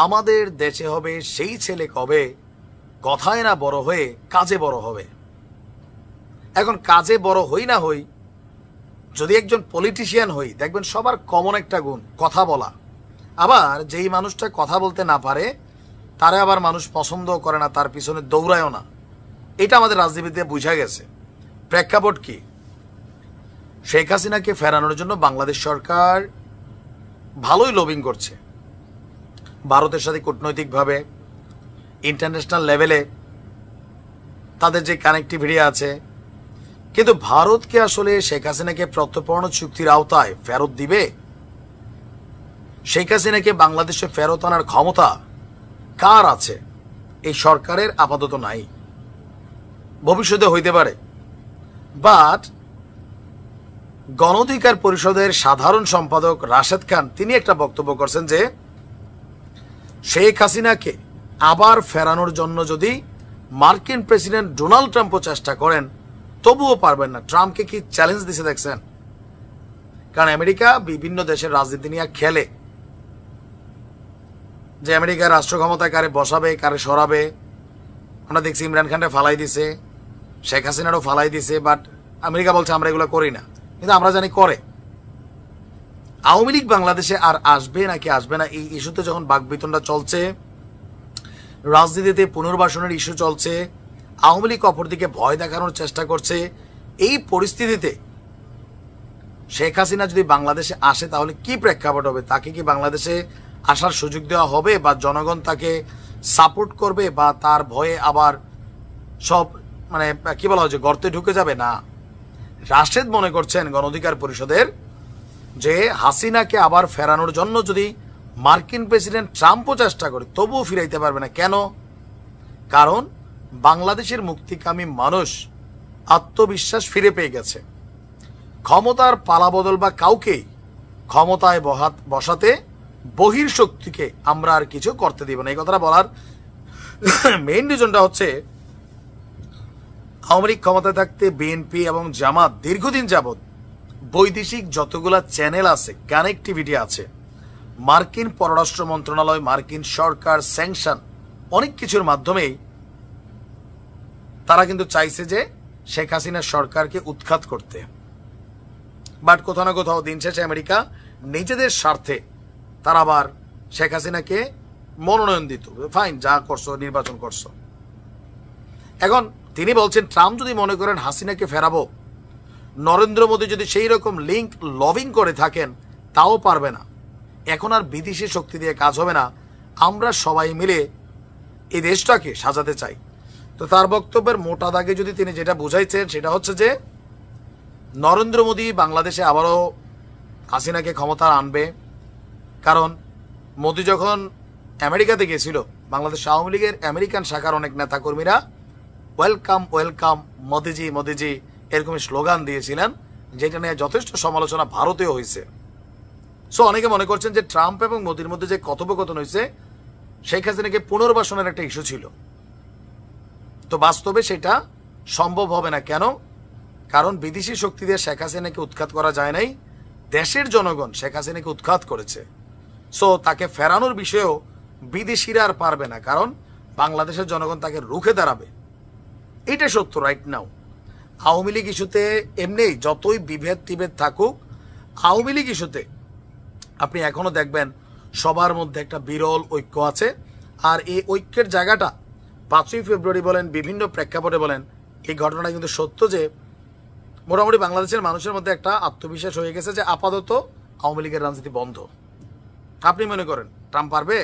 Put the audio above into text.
আমাদের দেশে হবে সেই ছেলে কবে কথায় না বড় হয়ে কাজে বড় হবে। এখন কাজে বড় হই না হই, যদি একজন পলিটিশিয়ান হই, দেখবেন সবার কমন একটা গুণ কথা বলা। আবার যেই মানুষটা কথা বলতে না পারে তারে আবার মানুষ পছন্দও করে না, তার পিছনে দৌড়ায়ও না। এটা আমাদের রাজনীতিতে বুঝা গেছে। প্রেক্ষাপট কি? শেখ হাসিনাকে ফেরানোর জন্য বাংলাদেশ সরকার ভালোই লবিং করছে, ভারতের সাথে কূটনৈতিকভাবে, ইন্টারন্যাশনাল লেভেলে তাদের যে কানেক্টিভিটি আছে। কিন্তু ভারতকে আসলে শেখ হাসিনাকে প্রত্যর্পণ চুক্তির আওতায় ফেরত দিবে? শেখ হাসিনাকে বাংলাদেশে ফেরত আনার ক্ষমতা কার আছে? এই সরকারের আপাতত নাই, ভবিষ্যতে হইতে পারে। বাট গণ অধিকার পরিষদের সাধারণ সম্পাদক রাশেদ খান তিনি একটা বক্তব্য করছেন যে শেখ হাসিনাকে আবার ফেরানোর জন্য যদি মার্কিন প্রেসিডেন্ট ডোনাল্ড ট্রাম্পও চেষ্টা করেন তবুও পারবেন না। ট্রাম্পকে কি চ্যালেঞ্জ দিছে দেখছেন? কারণ আমেরিকা বিভিন্ন দেশের রাজনীতি নিয়ে খেলে, যে আমেরিকার রাষ্ট্র ক্ষমতায় কারে বসাবে কারে সরাবে। আমরা দেখছি ইমরান খানটা ফালাই দিছে, শেখ হাসিনারও ফালাই দিছে, বাট আমেরিকা বলছে আমরা এগুলো করি না, কিন্তু আমরা জানি করে। আওয়ামী লীগ বাংলাদেশে আর আসবে নাকি আসবে না এই ইস্যুতে যখন বাকবিতণ্ডা চলছে, রাজনীতিতে পুনর্বাসনের ইস্যু চলছে, আওয়ামী লীগ অপরদিকে ভয় দেখানোর চেষ্টা করছে, এই পরিস্থিতিতে শেখ হাসিনা যদি বাংলাদেশে আসে তাহলে কি প্রেক্ষাপট হবে? তাকে কি বাংলাদেশে আসার সুযোগ দেওয়া হবে, বা জনগণ তাকে সাপোর্ট করবে, বা তার ভয়ে আবার সব মানে কি বলা হচ্ছে গর্তে ঢুকে যাবে? না, রাশেদ মনে করছেন গণ অধিকার পরিষদের যে হাসিনাকে আবার ফেরানোর জন্য যদি মার্কিন প্রেসিডেন্ট ট্রাম্পও চেষ্টা করে তবুও ফিরাইতে পারবে না। কেন? কারণ বাংলাদেশের মুক্তিকামী মানুষ আত্মবিশ্বাস ফিরে পেয়ে গেছে। ক্ষমতার পালাবদল বা কাউকে ক্ষমতায় বসাতে বহির্শক্তিকে আমরা আর কিছু করতে দিব না। এই কথাটা বলার মেইন রিজনটা হচ্ছে আওয়ামী লীগ ক্ষমতায় থাকতে বিএনপি এবং জামাত দীর্ঘদিন যাবৎ বৈদেশিক যতগুলা চ্যানেল আছে, কানেক্টিভিটি আছে, মার্কিন পররাষ্ট্র মন্ত্রণালয়, মার্কিন সরকার, স্যাংশন, অনেক কিছুর মাধ্যমেই তারা কিন্তু চাইছে যে শেখ হাসিনার সরকারকে উৎখাত করতে। বাট কোথাও না কোথাও দিন শেষে আমেরিকা নিজেদের স্বার্থে তারা আবার শেখ হাসিনাকে মনোনয়ন দিত। ফাইন, যা করছো, নির্বাচন করছো। এখন তিনি বলছেন ট্রাম্প যদি মনে করেন হাসিনাকে ফেরাবো, নরেন্দ্র মোদী যদি সেই রকম লিঙ্ক লবিং করে থাকেন তাও পারবে না। এখন আর বিদেশি শক্তি দিয়ে কাজ হবে না, আমরা সবাই মিলে এই দেশটাকে সাজাতে চাই। তো তার বক্তব্যের মোটা দাগে যদি তিনি যেটা বুঝাইছেন সেটা হচ্ছে যে নরেন্দ্র মোদী বাংলাদেশে আবারও হাসিনাকে ক্ষমতা আনবে। কারণ মোদী যখন আমেরিকাতে গিয়েছিল, বাংলাদেশ আওয়ামী লীগের আমেরিকান শাখার অনেক নেতাকর্মীরা ওয়েলকাম ওয়েলকাম মোদিজি মোদিজি এরকম স্লোগান দিয়েছিলেন, যেটা নিয়ে যথেষ্ট সমালোচনা ভারতেও হয়েছে। সো অনেকে মনে করছেন যে ট্রাম্প এবং মোদির মধ্যে যে কথোপকথন হয়েছে শেখ হাসিনাকে পুনর্বাসনের একটা ইস্যু ছিল। তো বাস্তবে সেটা সম্ভব হবে না। কেন? কারণ বিদেশি শক্তি দিয়ে শেখ হাসিনাকে উৎখাত করা যায় নাই, দেশের জনগণ শেখ হাসিনাকে উৎখাত করেছে। সো তাকে ফেরানোর বিষয়েও বিদেশিরা আর পারবে না, কারণ বাংলাদেশের জনগণ তাকে রুখে দাঁড়াবে। এটা সত্য রাইট নাও। আওয়ামী লীগ ইস্যুতে এমনি যতই বিভেদ টিভেদ থাকুক, আওয়ামী লীগ ইস্যুতে আপনি এখনো দেখবেন সবার মধ্যে একটা বিরল ঐক্য আছে। আর এই ঐক্যের জায়গাটা 5ই ফেব্রুয়ারি বলেন, বিভিন্ন প্রেক্ষাপটে বলেন, এই ঘটনাটা কিন্তু সত্য যে মোটামুটি বাংলাদেশের মানুষের মধ্যে একটা আত্মবিশ্বাস হয়ে গেছে যে আপাতত আওয়ামী লীগের রাজনীতি বন্ধ। আপনি মনে করেন ট্রাম্প পারবে?